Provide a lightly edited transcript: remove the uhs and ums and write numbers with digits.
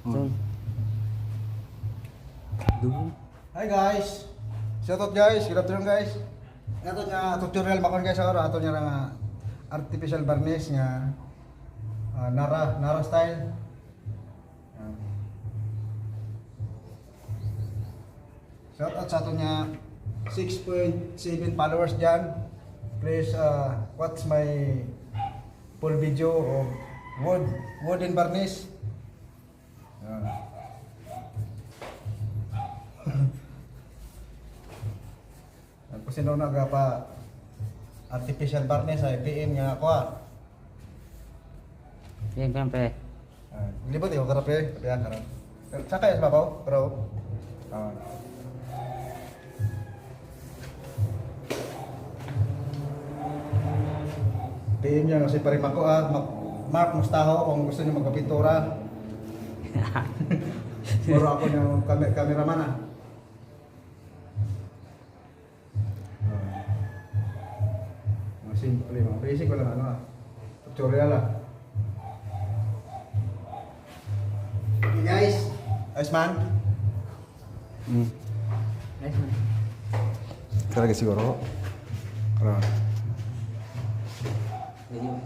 Ito. Dugo. Hi guys. Shout out guys. Good afternoon guys. Ato nga tutorial makon guys ora ato nga nga artificial varnish nga Nara style. Shout out sa ato nga 6.7 followers dyan. Please watch my full video of wooden varnish. Yan. Kung sino pa artificial varnish ay PM nga ako Yan kan pre. Libot yung karap eh. Kaya karap. Saka ya babaw, bro. PM niya kasi paring ako Mark Mustaho kung gusto niyo magpapintura. Puro ako yung cameraman Mga simple, mga basic ko lang tutorial Okay guys, ayos man. Nice man. Talaga siguro. Video.